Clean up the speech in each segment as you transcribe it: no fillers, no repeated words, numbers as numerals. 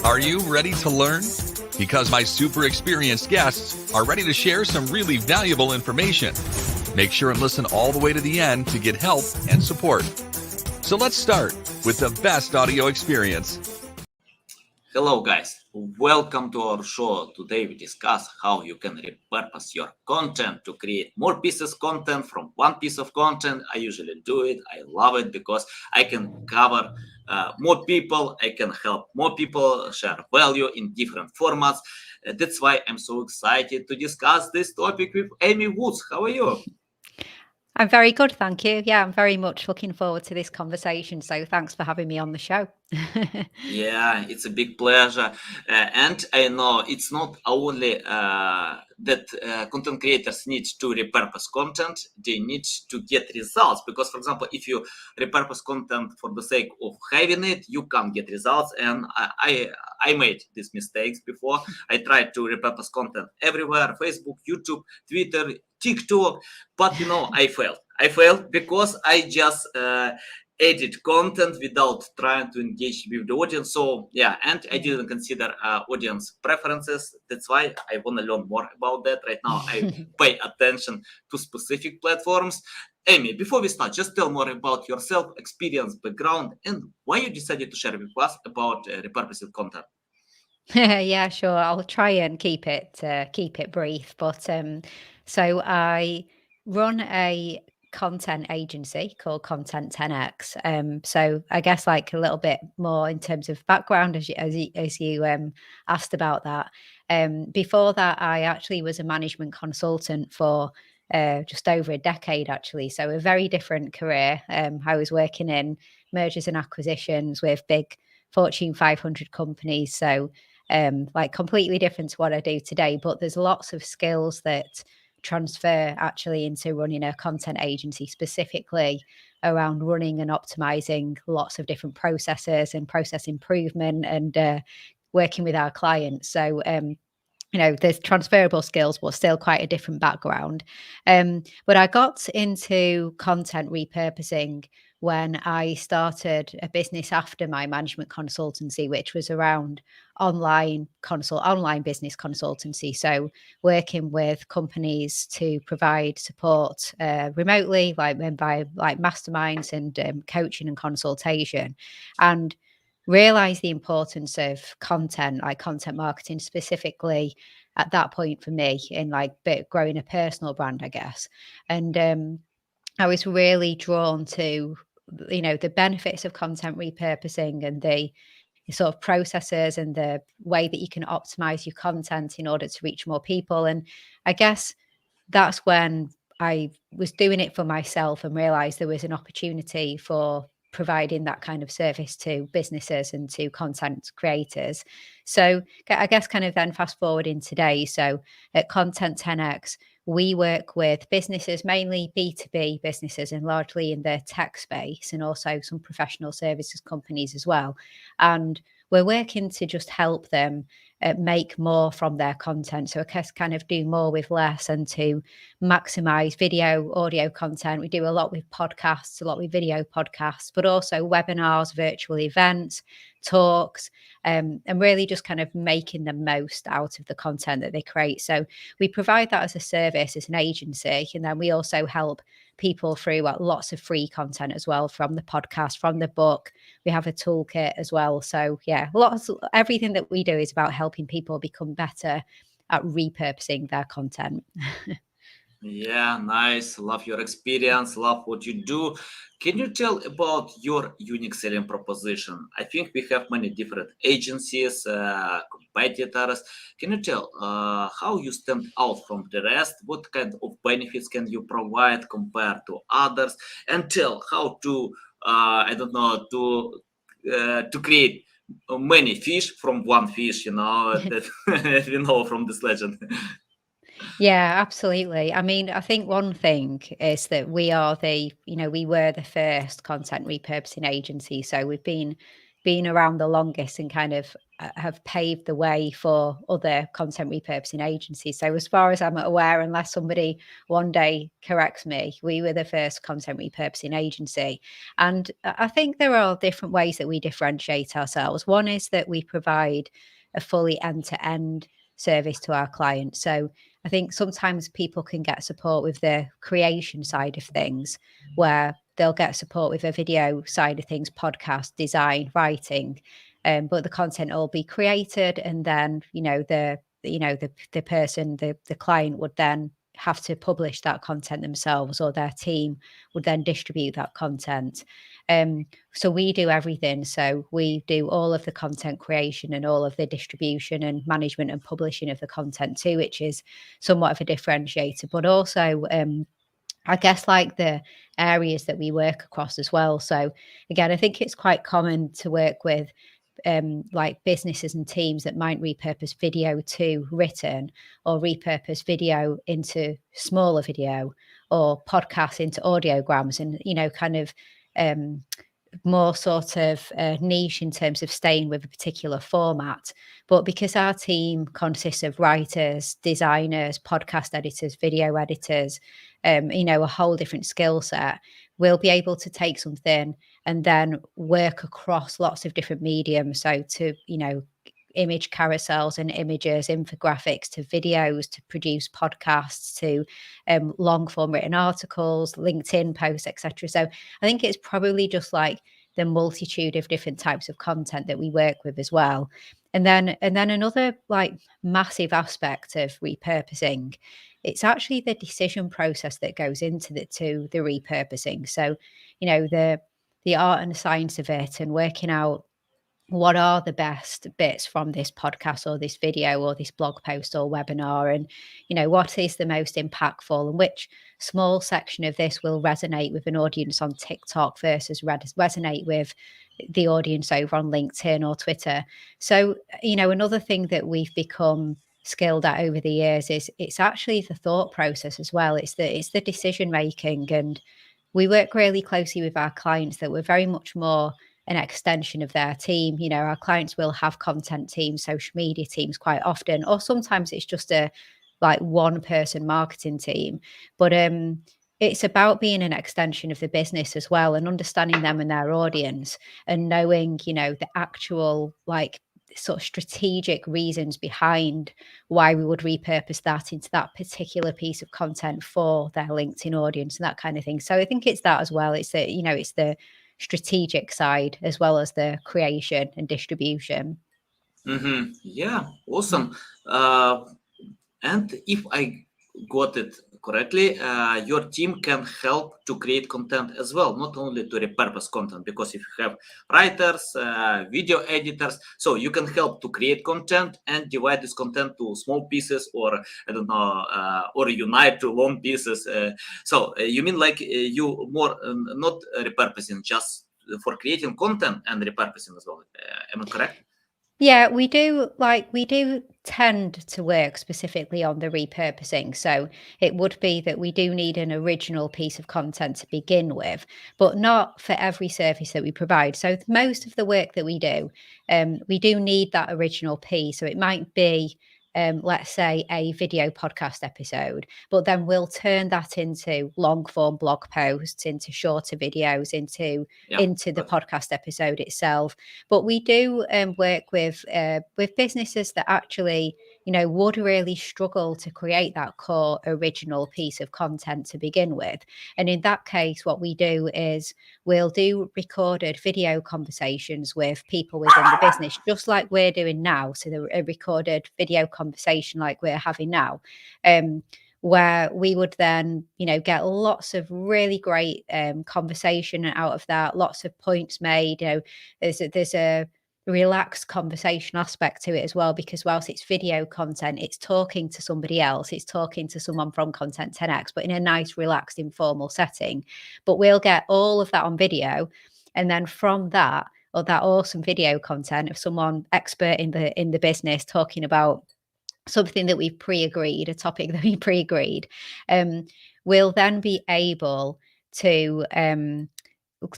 Are you ready to learn? Because my super experienced guests are ready to share some really valuable information. Make sure and listen all the way to the end to get help and support. So let's start with the best audio experience. Hello guys, welcome to our show. Today we discuss how you can repurpose your content to create more pieces of content from one piece of content. I usually do it. I love it because I can cover more people. I can help more people share value in different formats. That's why I'm so excited to discuss this topic with Amy Woods. How are you? I'm very good, thank you. Yeah, I'm very much looking forward to this conversation. So thanks for having me on the show. Yeah, it's a big pleasure. And I know it's not only that content creators need to repurpose content, they need to get results. Because, for example, if you repurpose content for the sake of having it, you can't get results. And I made these mistakes before. I tried to repurpose content everywhere, Facebook, YouTube, Twitter, TikTok, but I failed. I failed because I just edit content without trying to engage with the audience. So yeah, and I didn't consider audience preferences. That's why I want to learn more about that. Right now, I pay attention to specific platforms. Amy, before we start, just tell more about yourself, experience, background, and why you decided to share with us about repurposing content. Yeah, sure. I'll try and keep it brief. But so I run a content agency called Content 10x. So I guess like a little bit more in terms of background as you asked about that. Before that, I actually was a management consultant for just over a decade, actually. So a very different career. I was working in mergers and acquisitions with big Fortune 500 companies. So like completely different to what I do today, but there's lots of skills that transfer actually into running a content agency, specifically around running and optimizing lots of different processes and process improvement and working with our clients. So there's transferable skills, but still quite a different background. But I got into content repurposing when I started a business after my management consultancy, which was around online business consultancy. So working with companies to provide support remotely, like by like masterminds and coaching and consultation, and realize the importance of content, like content marketing specifically at that point for me in like growing a personal brand, I guess. And I was really drawn to, the benefits of content repurposing and the sort of processes and the way that you can optimize your content in order to reach more people. And I guess that's when I was doing it for myself and realized there was an opportunity for providing that kind of service to businesses and to content creators. So I guess kind of then fast forward in today. So at Content 10x, we work with businesses, mainly B2B businesses and largely in the tech space, and also some professional services companies as well. And we're working to just help them make more from their content. So I guess kind of do more with less and to maximize video, audio content. We do a lot with podcasts, a lot with video podcasts, but also webinars, virtual events, talks, and really just kind of making the most out of the content that they create. So we provide that as a service, as an agency, and then we also help people through lots of free content as well, from the podcast, from the book. We have a toolkit as well. So yeah, everything that we do is about helping people become better at repurposing their content. Yeah, nice. Love your experience. Love what you do. Can you tell about your unique selling proposition? I think we have many different agencies, competitors. Can you tell how you stand out from the rest? What kind of benefits can you provide compared to others? And tell how to, to create many fish from one fish. That we know from this legend. Yeah, absolutely. I mean, I think one thing is that we were the first content repurposing agency. So we've been been around the longest and kind of have paved the way for other content repurposing agencies. So as far as I'm aware, unless somebody one day corrects me, we were the first content repurposing agency. And I think there are different ways that we differentiate ourselves. One is that we provide a fully end-to-end service to our clients. So I think sometimes people can get support with the creation side of things, where they'll get support with a video side of things, podcast, design, writing, but the content will be created, and then the person, the client would then have to publish that content themselves, or their team would then distribute that content. So we do everything. So we do all of the content creation and all of the distribution and management and publishing of the content too, which is somewhat of a differentiator, but also I guess like the areas that we work across as well. So again, I think it's quite common to work with like businesses and teams that might repurpose video to written, or repurpose video into smaller video, or podcasts into audiograms, and kind of more sort of niche in terms of staying with a particular format. But because our team consists of writers, designers, podcast editors, video editors, a whole different skill set, we'll be able to take something and then work across lots of different mediums. So to, image carousels and images, infographics, to videos, to produce podcasts, to long form written articles, LinkedIn posts, etc. So I think it's probably just like the multitude of different types of content that we work with as well. And then another like massive aspect of repurposing, it's actually the decision process that goes into the repurposing. So, the art and the science of it, and working out what are the best bits from this podcast or this video or this blog post or webinar, and what is the most impactful, and which small section of this will resonate with an audience on TikTok versus resonate with the audience over on LinkedIn or Twitter. So another thing that we've become skilled at over the years is it's actually the thought process as well. It's the decision making, and we work really closely with our clients that we're very much more an extension of their team. Our clients will have content teams, social media teams quite often, or sometimes it's just a like one person marketing team. But it's about being an extension of the business as well, and understanding them and their audience, and knowing, the actual like sort of strategic reasons behind why we would repurpose that into that particular piece of content for their LinkedIn audience and that kind of thing. So I think it's that as well. It's the, it's the strategic side as well as the creation and distribution. Yeah, awesome. And if I got it correctly, your team can help to create content as well, not only to repurpose content, because if you have writers, video editors, so you can help to create content and divide this content to small pieces, or I don't know, or unite to long pieces. So you mean like you more not repurposing just for creating content and repurposing as well? Am I correct? Yeah, we do tend to work specifically on the repurposing. So it would be that we do need an original piece of content to begin with, but not for every service that we provide. So most of the work that we do need that original piece. So it might be, let's say, a video podcast episode, but then we'll turn that into long form blog posts, into shorter videos, into the podcast episode itself. But we do work with businesses that actually, would really struggle to create that core original piece of content to begin with. And in that case, what we do is we'll do recorded video conversations with people within the business, just like we're doing now. So a recorded video conversation like we're having now, where we would then, get lots of really great conversation out of that, lots of points made. There's a relaxed conversation aspect to it as well, because whilst it's video content, it's talking to somebody else, it's talking to someone from Content 10X, but in a nice, relaxed, informal setting. But we'll get all of that on video, and then from that, or that awesome video content of someone expert in the business talking about something that we've pre-agreed, a topic that we pre-agreed, we'll then be able to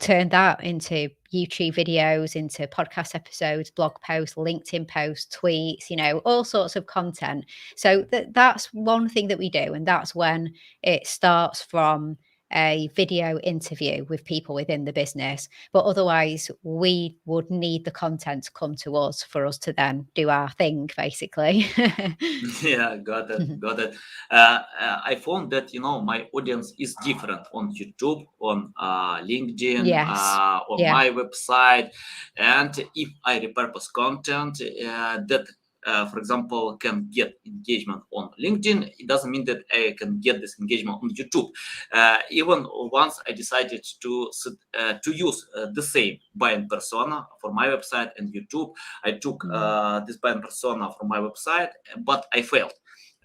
turn that into, YouTube videos, into podcast episodes, blog posts, LinkedIn posts, tweets, all sorts of content. So that's one thing that we do. And that's when it starts from a video interview with people within the business. But otherwise, we would need the content to come to us for us to then do our thing, basically. Yeah, got it, got it. I found that my audience is different on YouTube, on LinkedIn, Yes. on Yeah. my website, and if I repurpose content that, for example, can get engagement on LinkedIn, it doesn't mean that I can get this engagement on YouTube. Even once I decided to use the same buying persona for my website and YouTube, I took this buying persona from my website, but I failed.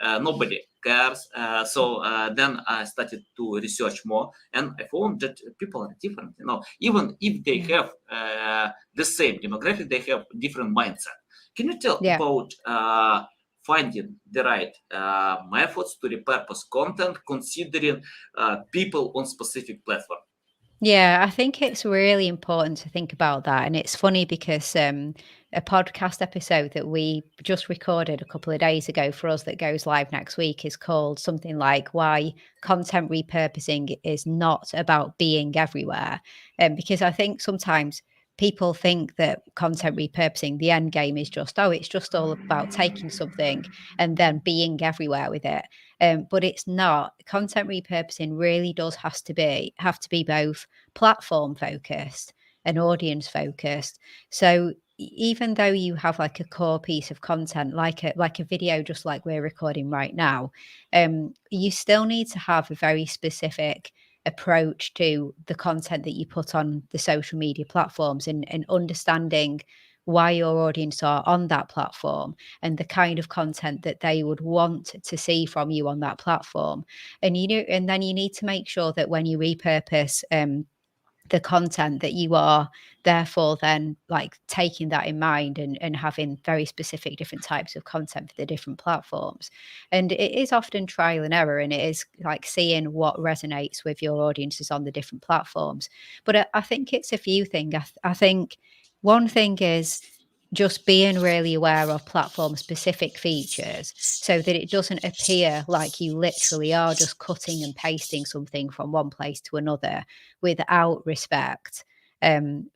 Nobody cares. So then I started to research more, and I found that people are different. Even if they have the same demographic, they have different mindset. Can you tell Yeah. about finding the right methods to repurpose content, considering people on specific platform? Yeah, I think it's really important to think about that. And it's funny because a podcast episode that we just recorded a couple of days ago for us that goes live next week is called something like Why Content Repurposing is Not About Being Everywhere. Because I think sometimes people think that content repurposing, the end game is just, it's just all about taking something and then being everywhere with it. But it's not. Content repurposing really does have to be both platform focused and audience focused. So even though you have like a core piece of content, like a video, just like we're recording right now, you still need to have a very specific approach to the content that you put on the social media platforms, and understanding why your audience are on that platform and the kind of content that they would want to see from you on that platform. And and then you need to make sure that when you repurpose the content, that you are therefore then like taking that in mind, and having very specific different types of content for the different platforms. And it is often trial and error, and it is like seeing what resonates with your audiences on the different platforms. But I think it's a few things. I think one thing is just being really aware of platform specific features, so that it doesn't appear like you literally are just cutting and pasting something from one place to another without respect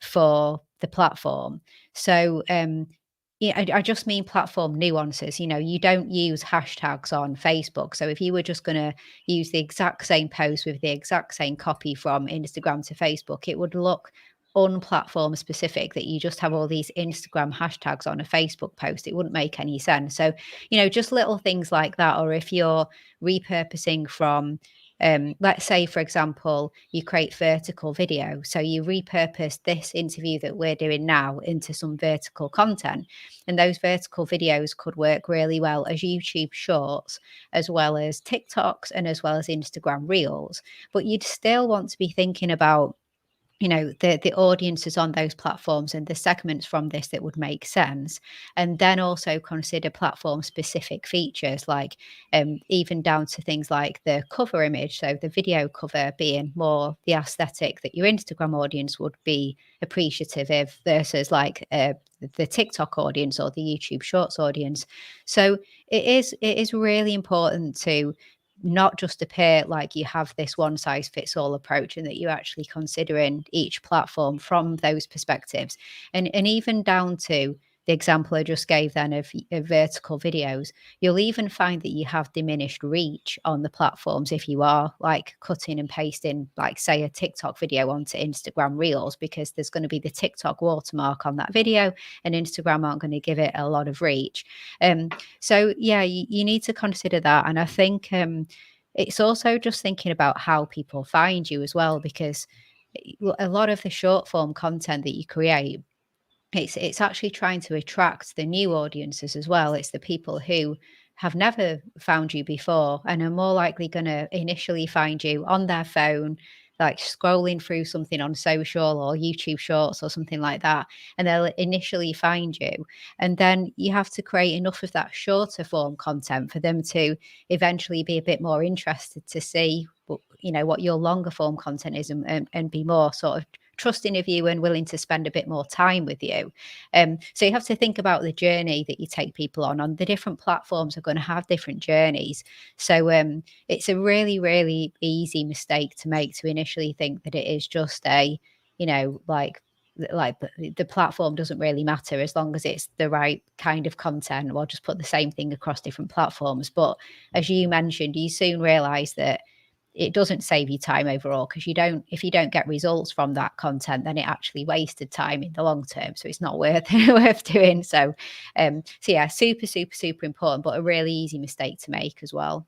for the platform. So yeah, I just mean platform nuances. You don't use hashtags on Facebook. So if you were just going to use the exact same post with the exact same copy from Instagram to Facebook, it would look unplatform specific, that you just have all these Instagram hashtags on a Facebook post. It wouldn't make any sense. So, just little things like that. Or if you're repurposing from, let's say, for example, you create vertical video. So you repurpose this interview that we're doing now into some vertical content. And those vertical videos could work really well as YouTube shorts, as well as TikToks, and as well as Instagram reels. But you'd still want to be thinking about the audiences on those platforms and the segments from this that would make sense. And then also consider platform specific features, like even down to things like the cover image. So the video cover being more the aesthetic that your Instagram audience would be appreciative of, versus like the TikTok audience or the YouTube shorts audience. So it is really important to not just appear like you have this one size fits all approach, and that you're actually considering each platform from those perspectives. And even down to the example I just gave then of vertical videos, you'll even find that you have diminished reach on the platforms if you are like cutting and pasting, like say a TikTok video onto Instagram reels, because there's going to be the TikTok watermark on that video, and Instagram aren't going to give it a lot of reach. So yeah, you need to consider that. And I think it's also just thinking about how people find you as well, because a lot of the short form content that you create, it's actually trying to attract the new audiences as well. It's the people who have never found you before and are more likely going to initially find you on their phone, like scrolling through something on social or YouTube shorts or something like that. And they'll initially find you. And then you have to create enough of that shorter form content for them to eventually be a bit more interested to see what your longer form content is, and be more sort of trusting of you and willing to spend a bit more time with you. So you have to think about the journey that you take people on. The different platforms are going to have different journeys. So it's a really, really easy mistake to make, to initially think that it is just a, like the platform doesn't really matter as long as it's the right kind of content. We'll just put the same thing across different platforms. But as you mentioned, you soon realize that it doesn't save you time overall, because if you don't get results from that content, then it actually wasted time in the long term. So it's not worth doing. So yeah, super, super, super important, but a really easy mistake to make as well.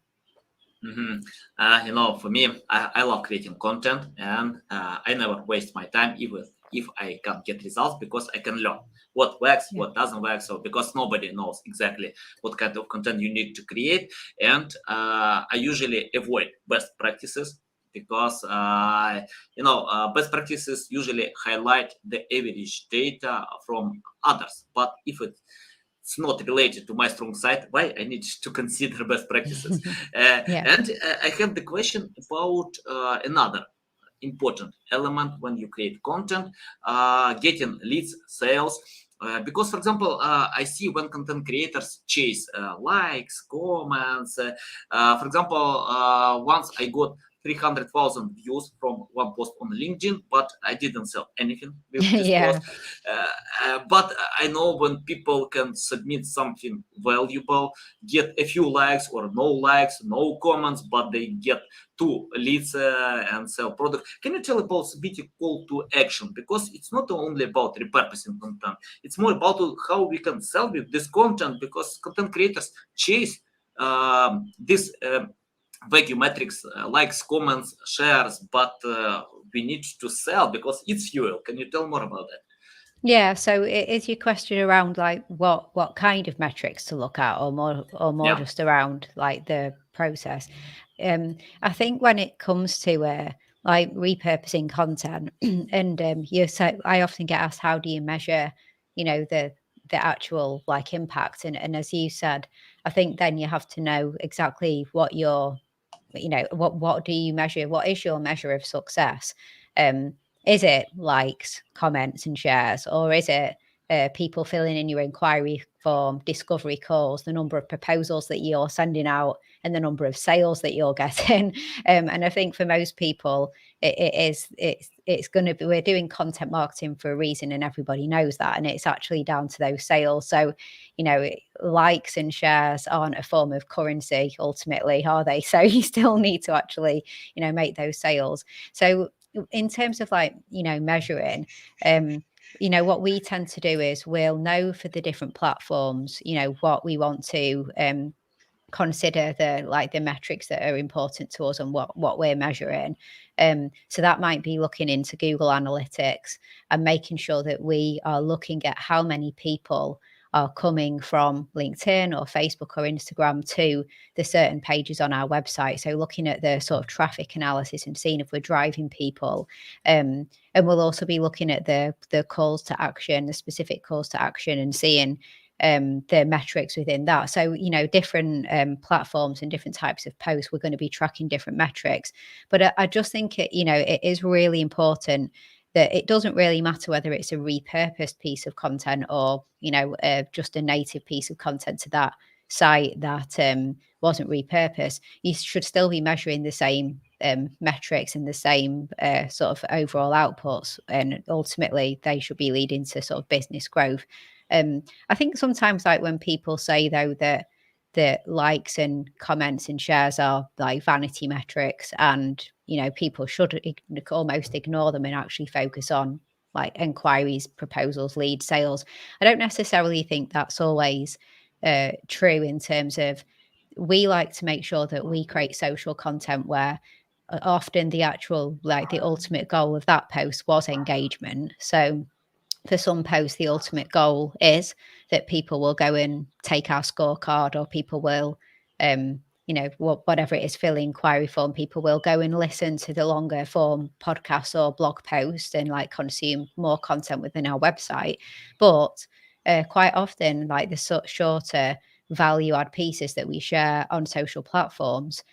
For me, I love creating content, and I never waste my time, even if I can't get results, because I can learn what works, what doesn't work. So because nobody knows exactly what kind of content you need to create, and I usually avoid best practices, because best practices usually highlight the average data from others. But if it's not related to my strong side, why I need to consider best practices? And I have the question about another important element when you create content, getting leads, sales. Because, for example, I see when content creators chase likes, comments. For example, once I got 300,000 views from one post on LinkedIn, but I didn't sell anything with this post. But I know when people can submit something valuable, get a few likes or no likes, no comments, but they get 2 leads and sell product. Can you tell about a bit call to action? Because it's not only about repurposing content, it's more about how we can sell with this content, because content creators chase this value metrics, likes, comments, shares, but we need to sell because it's fuel. Can you tell more about that? Yeah, so is your question around like what kind of metrics to look at, or more just around like the process? I think when it comes to like repurposing content, and I often get asked, how do you measure, the actual like impact? And as you said, I think then you have to know exactly what what do you measure? What is your measure of success? Is it likes, comments, and shares, or is it people filling in your inquiry form, discovery calls, the number of proposals that you're sending out, and the number of sales that you're getting? And I think for most people, it's going to be, we're doing content marketing for a reason, and everybody knows that, and it's actually down to those sales. So, likes and shares aren't a form of currency ultimately, are they? So you still need to actually, make those sales. So in terms of like, measuring, what we tend to do is we'll know for the different platforms, what we want to consider, the metrics that are important to us and what we're measuring. So that might be looking into Google Analytics and making sure that we are looking at how many people are coming from LinkedIn or Facebook or Instagram to the certain pages on our website. So looking at the sort of traffic analysis and seeing if we're driving people. And we'll also be looking at the calls to action, the specific calls to action, and seeing the metrics within that. So, different platforms and different types of posts, we're going to be tracking different metrics. But I just think it is really important that it doesn't really matter whether it's a repurposed piece of content or, just a native piece of content to that site that wasn't repurposed. You should still be measuring the same metrics and the same sort of overall outputs, and ultimately they should be leading to sort of business growth. I think sometimes, like when people say though that the likes and comments and shares are like vanity metrics, and people should almost ignore them and actually focus on like inquiries, proposals, lead, sales. I don't necessarily think that's always true, in terms of, we like to make sure that we create social content where often the actual, like the ultimate goal of that post was engagement. So for some posts, the ultimate goal is that people will go and take our scorecard, or people will, whatever it is, fill the inquiry form. People will go and listen to the longer form podcasts or blog posts and like consume more content within our website. But quite often, like the shorter value add pieces that we share on social platforms,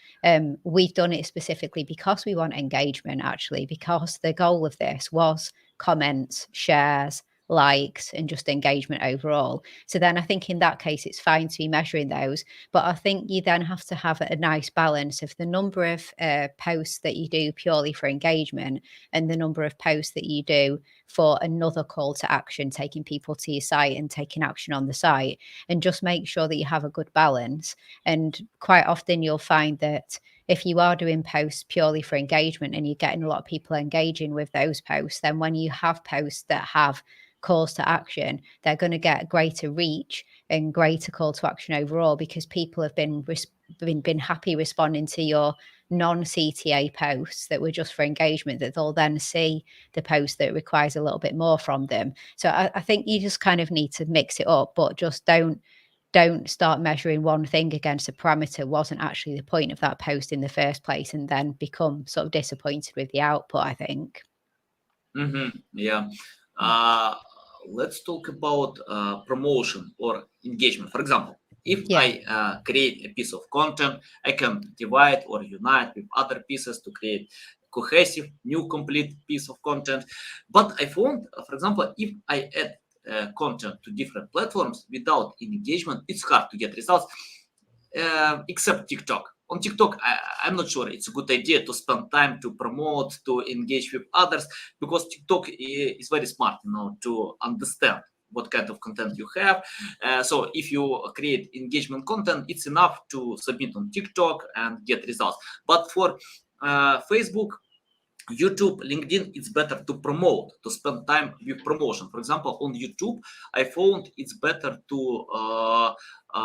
we've done it specifically because we want engagement, actually, because the goal of this was comments, shares, likes, and just engagement overall. So then I think in that case, it's fine to be measuring those. But I think you then have to have a nice balance of the number of posts that you do purely for engagement and the number of posts that you do for another call to action, taking people to your site and taking action on the site, and just make sure that you have a good balance. And quite often you'll find that if you are doing posts purely for engagement and you're getting a lot of people engaging with those posts, then when you have posts that have calls to action, they're going to get greater reach and greater call to action overall, because people have been happy responding to your non-CTA posts that were just for engagement, that they'll then see the post that requires a little bit more from them. So I think you just kind of need to mix it up, but just don't start measuring one thing against a parameter wasn't actually the point of that post in the first place, and then become sort of disappointed with the output, I think. Yeah. Let's talk about promotion or engagement. For example, if I create a piece of content, I can divide or unite with other pieces to create cohesive, new, complete piece of content. But I found, for example, if I add content to different platforms without engagement, it's hard to get results, except TikTok. On TikTok, I'm not sure it's a good idea to spend time to promote, to engage with others, because TikTok is very smart, to understand what kind of content you have. So if you create engagement content, it's enough to submit on TikTok and get results. But for Facebook, YouTube, LinkedIn, it's better to promote, to spend time with promotion. For example, on YouTube, I found it's better to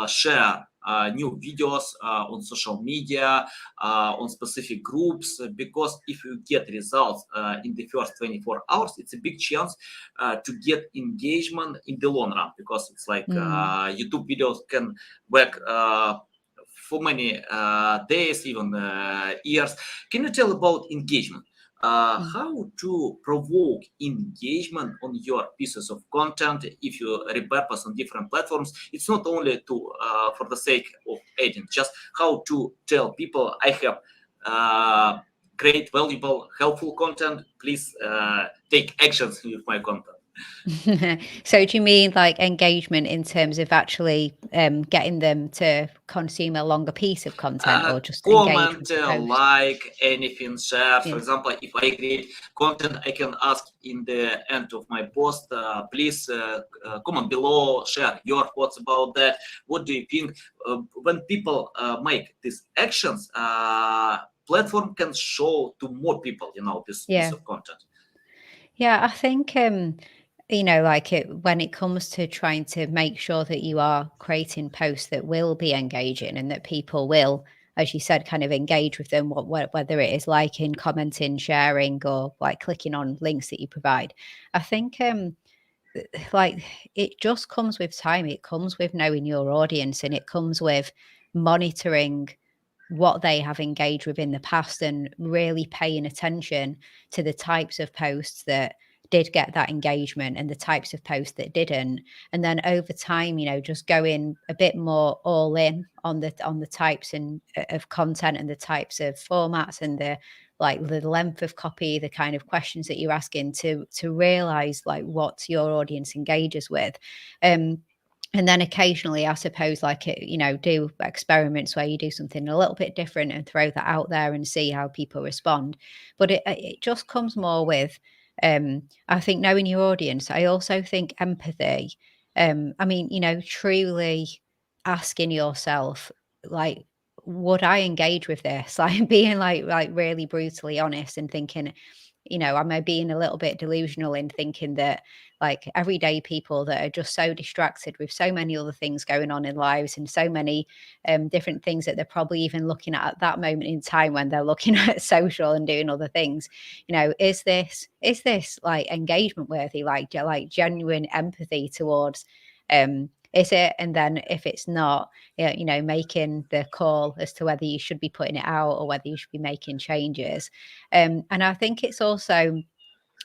share new videos on social media, on specific groups, because if you get results in the first 24 hours, it's a big chance to get engagement in the long run, because it's like YouTube videos can work for many days, even years. Can you tell about engagement? How to provoke engagement on your pieces of content if you repurpose on different platforms? It's not only to for the sake of adding, just how to tell people I have great, valuable, helpful content. Please take actions with my content. So do you mean like engagement in terms of actually getting them to consume a longer piece of content, or just engage with the Comment, post? like, anything, share. For example, if I create content, I can ask in the end of my post, please comment below, share your thoughts about that. What do you think? When people make these actions, platform can show to more people, this piece of content. Yeah, I think when it comes to trying to make sure that you are creating posts that will be engaging and that people will, as you said, kind of engage with them, whether it is liking, commenting, sharing, or like clicking on links that you provide. I think like it just comes with time. It comes with knowing your audience, and it comes with monitoring what they have engaged with in the past and really paying attention to the types of posts that did get that engagement and the types of posts that didn't. And then over time, just going a bit more all in on the types of content and the types of formats and the length of copy, the kind of questions that you're asking, to realize like what your audience engages with. And then occasionally, I suppose, do experiments where you do something a little bit different and throw that out there and see how people respond. But it just comes more with, I think, knowing your audience. I also think empathy. Truly asking yourself, like, would I engage with this? Like being like really brutally honest and thinking, am I being a little bit delusional in thinking that like everyday people that are just so distracted with so many other things going on in lives and so many different things that they're probably even looking at that moment in time when they're looking at social and doing other things, is this like engagement worthy, like genuine empathy towards is it? And then if it's not, making the call as to whether you should be putting it out or whether you should be making changes. And I think it's also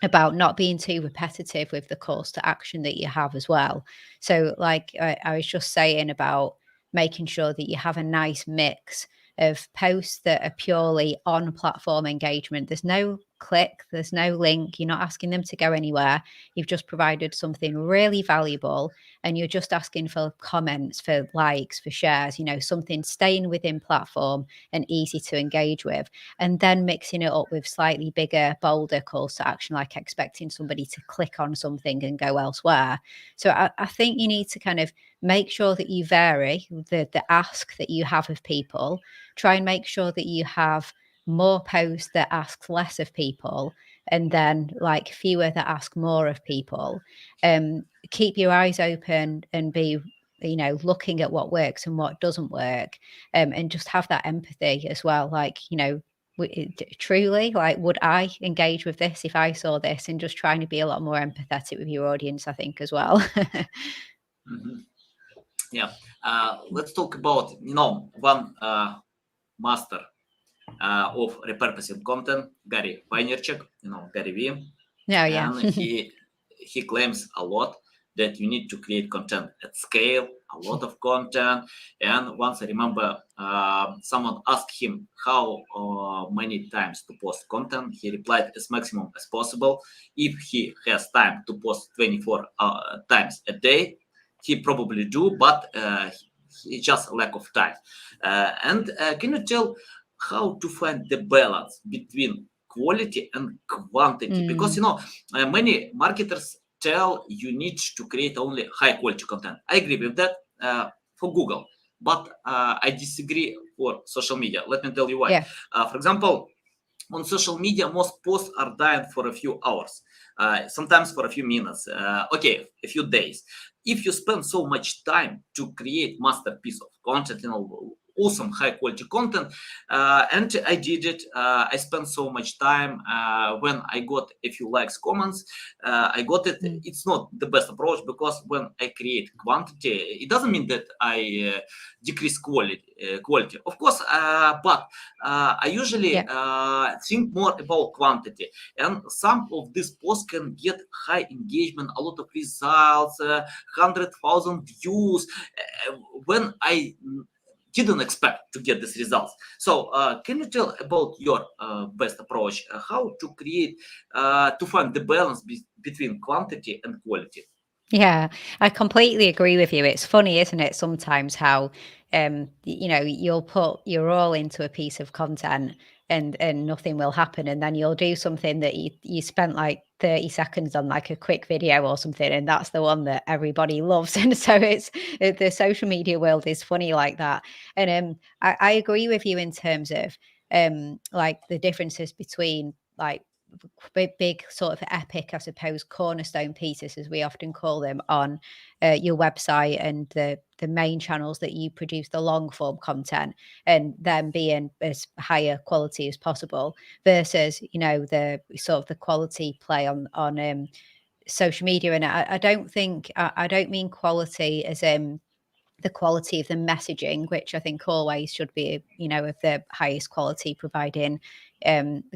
about not being too repetitive with the calls to action that you have as well. So like I was just saying about making sure that you have a nice mix of posts that are purely on platform engagement. There's no click. There's no link. You're not asking them to go anywhere. You've just provided something really valuable, and you're just asking for comments, for likes, for shares, something staying within platform and easy to engage with, and then mixing it up with slightly bigger, bolder calls to action, like expecting somebody to click on something and go elsewhere. So I think you need to kind of make sure that you vary the ask that you have of people. Try and make sure that you have more posts that ask less of people, and then like fewer that ask more of people. Keep your eyes open and be looking at what works and what doesn't work, and just have that empathy as well, like truly, like, would I engage with this if I saw this, and just trying to be a lot more empathetic with your audience, I think, as well. Mhm. Yeah. Let's talk about one master of repurposing content, Gary Vaynerchuk, Gary V, No, yeah. and he claims a lot that you need to create content at scale, a lot of content. And once I remember, someone asked him how many times to post content. He replied as maximum as possible. If he has time to post 24 times a day, he probably do, but it's just a lack of time. And can you tell how to find the balance between quality and quantity? Because many marketers tell you need to create only high quality content. I agree with that for Google, but I disagree for social media. Let me tell you why. Yeah. For example, on social media, most posts are done for a few hours, sometimes for a few minutes, a few days. If you spend so much time to create masterpiece of content, awesome high quality content, and I did it, I spent so much time, when I got a few likes, comments, I got it. It's not the best approach, because when I create quantity, it doesn't mean that I decrease quality, of course, but I usually think more about quantity, and some of these posts can get high engagement, a lot of results, 100,000 views, when I didn't expect to get these results. So can you tell about your best approach, how to create, to find the balance between quantity and quality? Yeah, I completely agree with you. It's funny, isn't it, sometimes how you'll put your all into a piece of content, and nothing will happen, and then you'll do something that you spent like 30 seconds on, like a quick video or something, and that's the one that everybody loves. And so the social media world is funny like that. And I agree with you in terms of like the differences between like big sort of epic, I suppose, cornerstone pieces, as we often call them, on your website, and the main channels that you produce the long form content, and them being as higher quality as possible, versus the sort of the quality play on social media. And I don't think I don't mean quality as the quality of the messaging, which I think always should be, of the highest quality, providing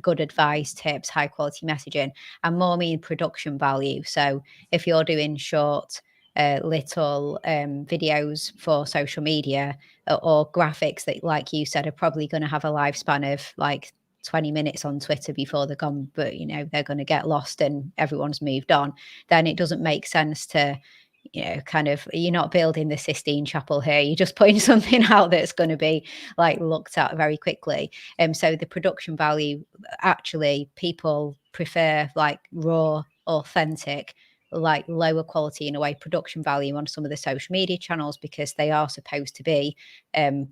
good advice, tips, high quality messaging, and more mean production value. So if you're doing short, little videos for social media, or graphics that, like you said, are probably going to have a lifespan of like 20 minutes on Twitter before they're gone, but they're going to get lost and everyone's moved on, then it doesn't make sense to kind of, you're not building the Sistine Chapel here. You're just putting something out that's going to be like looked at very quickly. So the production value, actually, people prefer like raw, authentic, like lower quality in a way production value on some of the social media channels, because they are supposed to be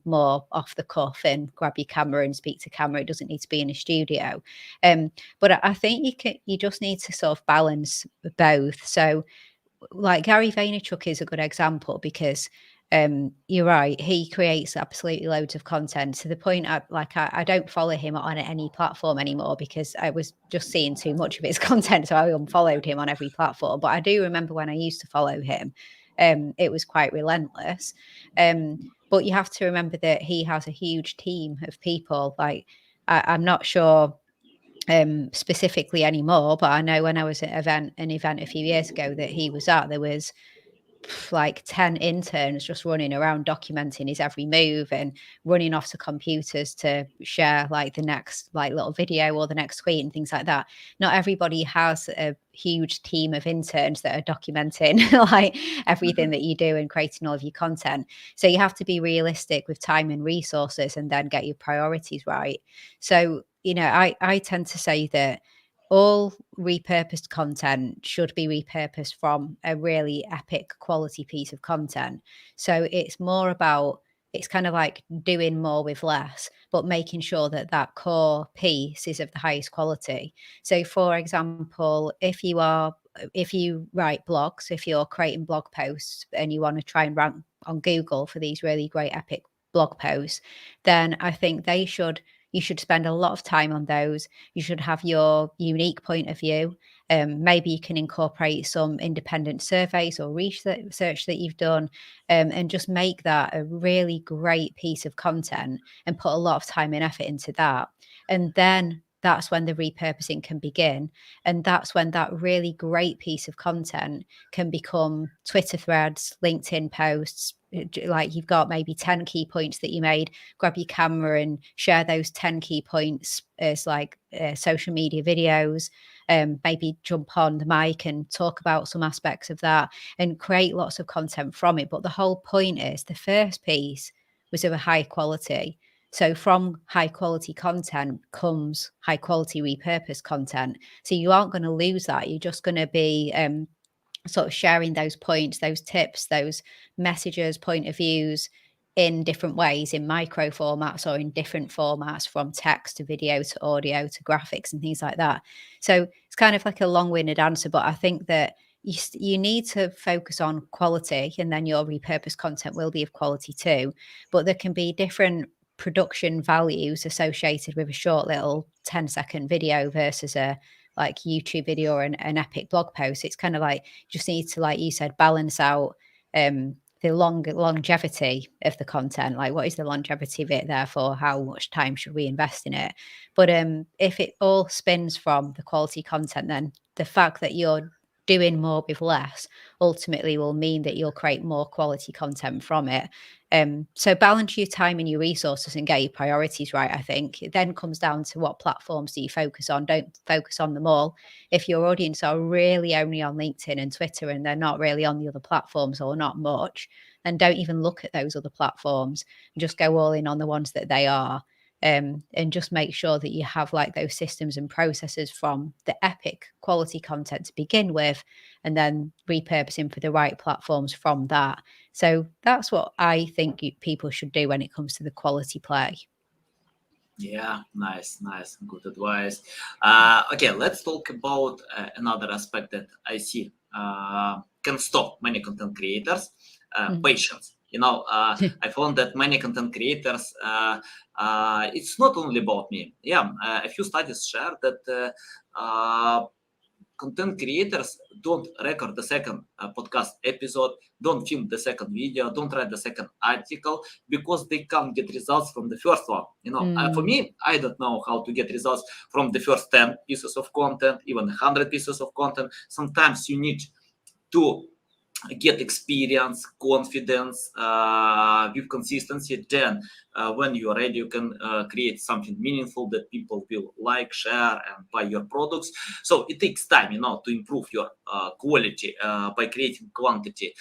more off the cuff and grab your camera and speak to camera. It doesn't need to be in a studio. But I think you just need to sort of balance both. So like Gary Vaynerchuk is a good example, because you're right, he creates absolutely loads of content, to the point I don't follow him on any platform anymore, because I was just seeing too much of his content, so I unfollowed him on every platform. But I do remember when I used to follow him, it was quite relentless. But you have to remember that he has a huge team of people. Like I'm not sure specifically anymore, but I know when I was at an event a few years ago that he was at, there was like 10 interns just running around documenting his every move and running off to computers to share like the next like little video or the next tweet and things like that. Not everybody has a huge team of interns that are documenting like everything that you do and creating all of your content. So you have to be realistic with time and resources and then get your priorities right. So, I tend to say that all repurposed content should be repurposed from a really epic quality piece of content. So it's kind of like doing more with less, but making sure that that core piece is of the highest quality. So, for example, if you write blogs, if you're creating blog posts and you want to try and rank on Google for these really great epic blog posts, then I think you should spend a lot of time on those. You should have your unique point of view. Maybe you can incorporate some independent surveys or research that you've done, and just make that a really great piece of content and put a lot of time and effort into that. And then that's when the repurposing can begin. And that's when that really great piece of content can become Twitter threads, LinkedIn posts. Like you've got maybe 10 key points that you made, grab your camera and share those 10 key points as like social media videos. Maybe jump on the mic and talk about some aspects of that and create lots of content from it. But the whole point is the first piece was of a high quality. So from high quality content comes high quality repurposed content. So you aren't going to lose that. You're just going to be sort of sharing those points, those tips, those messages, point of views in different ways, in micro formats or in different formats, from text to video to audio to graphics and things like that. So it's kind of like a long-winded answer, but I think that you need to focus on quality, and then your repurposed content will be of quality too. But there can be different production values associated with a short little 10-second video versus a like YouTube video or an epic blog post. It's kind of like just need to, like you said, balance out the longevity of the content. Like, what is the longevity of it? Therefore, how much time should we invest in it? But if it all spins from the quality content, then the fact that you're doing more with less ultimately will mean that you'll create more quality content from it. So balance your time and your resources and get your priorities right. I think it then comes down to what platforms do you focus on. Don't focus on them all. If your audience are really only on LinkedIn and Twitter and they're not really on the other platforms or not much, then don't even look at those other platforms. Just go all in on the ones that they are. And just make sure that you have like those systems and processes from the epic quality content to begin with, and then repurposing for the right platforms from that. So that's what I think people should do when it comes to the quality play. Yeah, nice, good advice. Okay, let's talk about another aspect that I see can stop many content creators: patience. I found that many content creators, it's not only about me. Yeah, a few studies share that content creators don't record the second podcast episode, don't film the second video, don't write the second article because they can't get results from the first one. For me, I don't know how to get results from the first 10 pieces of content, even 100 pieces of content. Sometimes you need to get experience, confidence with consistency. Then when you are ready, you can create something meaningful that people will like, share, and buy your products. So it takes time, to improve your quality by creating quantity.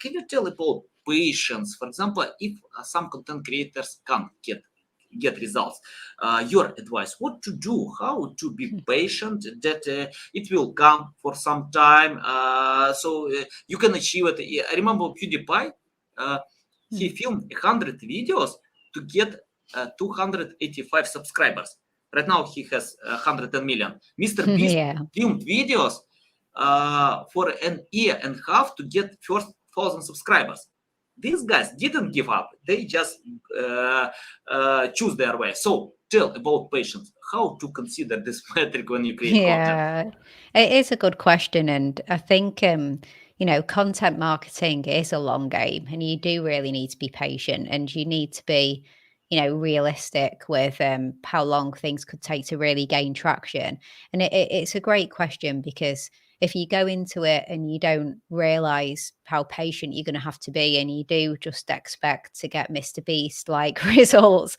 Can you tell about patience? For example, if some content creators can't get results, your advice, what to do, how to be patient, that it will come for some time, so you can achieve it. I remember PewDiePie, he filmed 100 videos to get 285 subscribers. Right now he has 110 million. Mr. Beast filmed videos for an year and a half to get first 1,000 subscribers. These guys didn't give up. They just choose their way. So tell about patience. How to consider this metric when you create content? It is a good question. And I think, content marketing is a long game, and you do really need to be patient, and you need to be, realistic with how long things could take to really gain traction. And it's a great question because if you go into it and you don't realize how patient you're going to have to be, and you do just expect to get Mr. Beast like results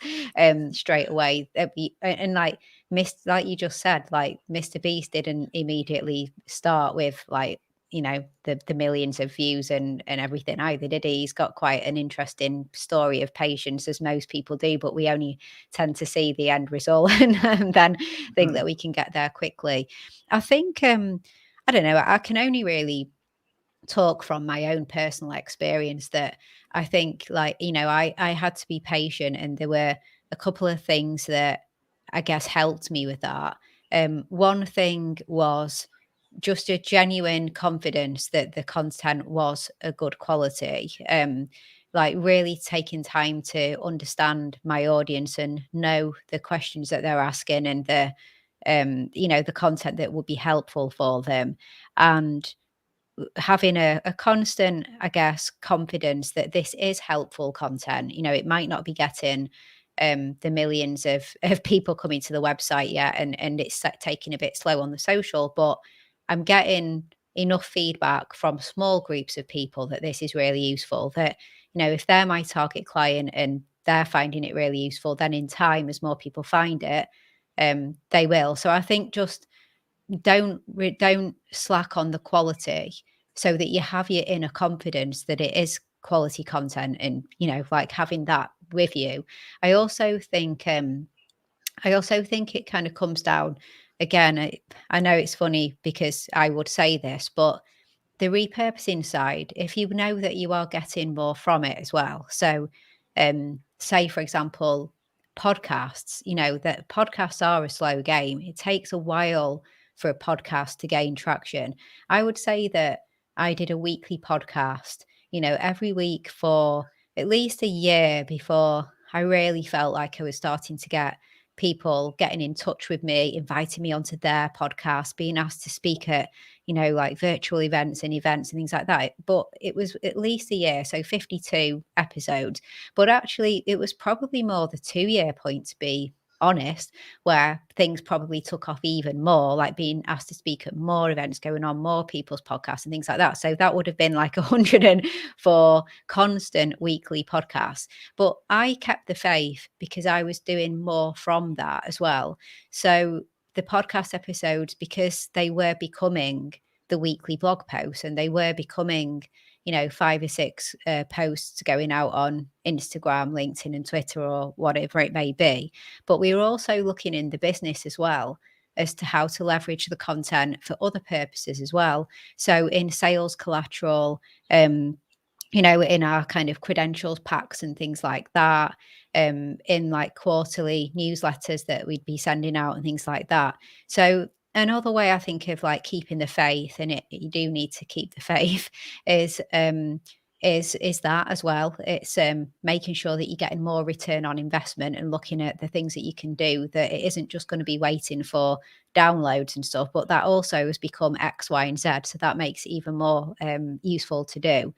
straight away, and like you just said, like Mr. Beast didn't immediately start with like, you know, the millions of views and everything either, did he? He's got quite an interesting story of patience, as most people do, but we only tend to see the end result and then think that we can get there quickly. I think I don't know, I can only really talk from my own personal experience that I think, like, you know, I had to be patient, and there were a couple of things that I guess helped me with that. One thing was just a genuine confidence that the content was a good quality. Like really taking time to understand my audience and know the questions that they're asking, and the you know, the content that would be helpful for them, and having a constant, I guess, confidence that this is helpful content. You know, it might not be getting the millions of people coming to the website yet, and it's taking a bit slow on the social, but I'm getting enough feedback from small groups of people that this is really useful, that, you know, if they're my target client and they're finding it really useful, then in time, as more people find it, they will. So I think just don't slack on the quality, so that you have your inner confidence that it is quality content, and, you know, like having that with you. I also think it kind of comes down, again, I know it's funny because I would say this, but the repurposing side, if you know that you are getting more from it as well. So say, for example, podcasts, you know, that podcasts are a slow game. It takes a while for a podcast to gain traction. I would say that I did a weekly podcast, you know, every week for at least a year before I really felt like I was starting to get people getting in touch with me, inviting me onto their podcast, being asked to speak at, you know, like virtual events and things like that. But it was at least a year, so 52 episodes. But actually, it was probably more the 2-year point, to be honest, where things probably took off even more, like being asked to speak at more events, going on more people's podcasts and things like that. So that would have been like 104 constant weekly podcasts. But I kept the faith because I was doing more from that as well. So the podcast episodes, because they were becoming the weekly blog posts, and they were becoming, you know, 5 or 6 posts going out on Instagram, LinkedIn and Twitter, or whatever it may be. But we were also looking in the business as well as to how to leverage the content for other purposes as well. So in sales collateral, you know, in our kind of credentials packs and things like that, in like quarterly newsletters that we'd be sending out and things like that. So another way I think of like keeping the faith, and you do need to keep the faith, is that as well. It's making sure that you're getting more return on investment and looking at the things that you can do, that it isn't just going to be waiting for downloads and stuff, but that also has become X, Y, and Z. So that makes it even more useful to do.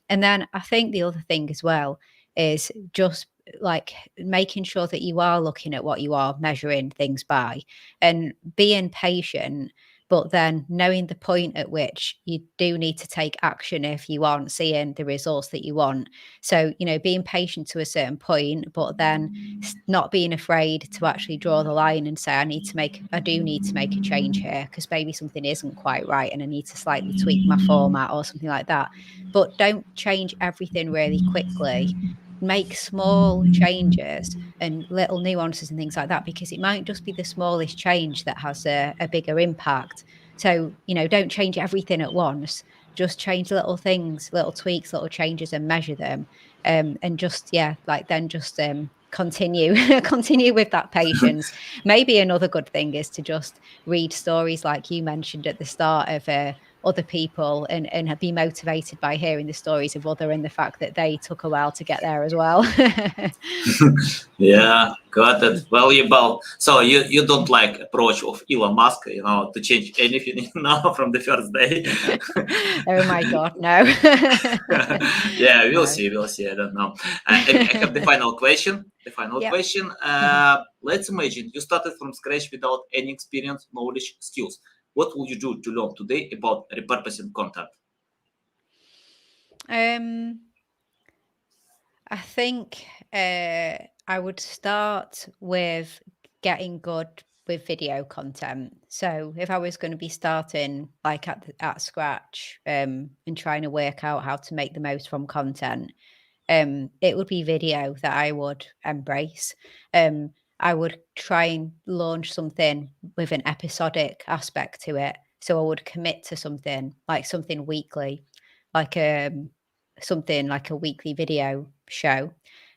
And then I think the other thing as well is just like making sure that you are looking at what you are measuring things by, and being patient, but then knowing the point at which you do need to take action if you aren't seeing the results that you want. So, you know, being patient to a certain point, but then not being afraid to actually draw the line and say, I do need to make a change here, because maybe something isn't quite right and I need to slightly tweak my format or something like that. But don't change everything really quickly. Make small changes and little nuances and things like that, because it might just be the smallest change that has a bigger impact. So, you know, don't change everything at once. Just change little things, little tweaks, little changes, and measure them. And just, continue with that patience. Maybe another good thing is to just read stories like you mentioned at the start of other people, and be motivated by hearing the stories of other, and the fact that they took a while to get there as well. Yeah, got it. Valuable. So you don't like approach of Elon Musk, you know, to change anything now from the first day. Oh my God, no. Yeah, we'll No. see. I don't know. I have the final question. Yep. Let's imagine you started from scratch without any experience, knowledge, skills. what will you do to learn today about repurposing content? I think I would start with getting good with video content. So if I was going to be starting like at scratch and trying to work out how to make the most from content, it would be video that I would embrace. I would try and launch something with an episodic aspect to it. So I would commit to something like something weekly, like something like a weekly video show,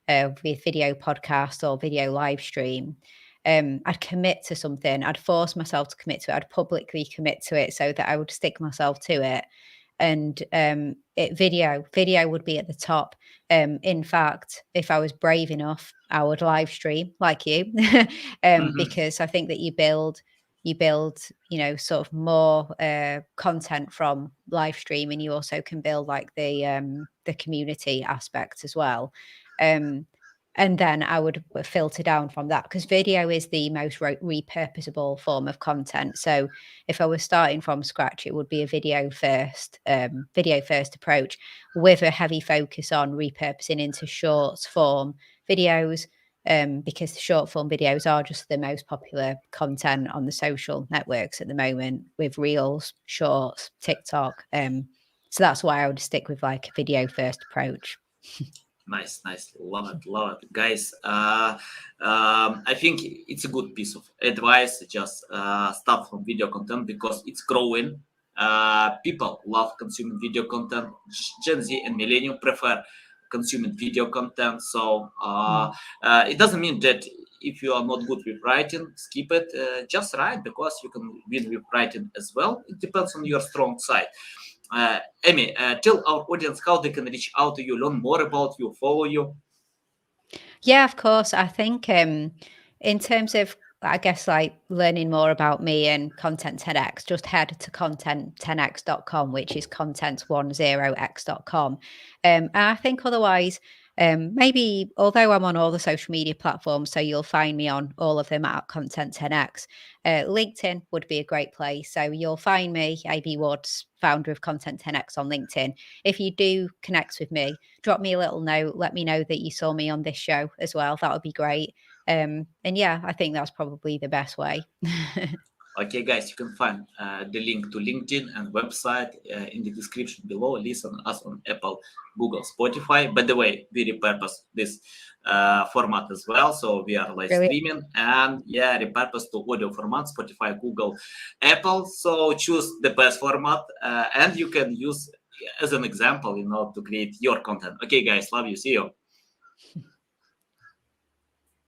with video podcast or video live stream. I'd commit to something. I'd force myself to commit to it. I'd publicly commit to it so that I would stick myself to it. And video would be at the top. In fact, if I was brave enough, I would live stream like you, because I think that you build, sort of more content from live streaming. You also can build like the community aspect as well. And then I would filter down from that because video is the most repurposable form of content. So if I was starting from scratch, it would be a video first approach with a heavy focus on repurposing into short form videos, because the short form videos are just the most popular content on the social networks at the moment with Reels, Shorts, TikTok. So that's why I would stick with like a video first approach. Nice, love it, guys. I think it's a good piece of advice. Just start from video content because it's growing. People love consuming video content. Gen Z and millennial prefer consuming video content. So it doesn't mean that if you are not good with writing, skip it. Just write because you can win with writing as well. It depends on your strong side. Amy, tell our audience how they can reach out to you, learn more about you, follow you. Yeah, of course. I think in terms of, I guess, like learning more about me and Content 10x, just head to content10x.com, which is content10x.com. And I think otherwise, maybe, although I'm on all the social media platforms, so you'll find me on all of them at Content 10x. LinkedIn would be a great place. So you'll find me, AB Woods, founder of Content 10x on LinkedIn. If you do connect with me, drop me a little note. Let me know that you saw me on this show as well. That would be great. And yeah, I think that's probably the best way. Okay, guys, you can find the link to LinkedIn and website in the description below. Listen us on Apple, Google, Spotify. By the way, we repurpose this format as well. So we are live streaming and repurpose to audio format, Spotify, Google, Apple. So choose the best format and you can use as an example, to create your content. Okay, guys, love you. See you.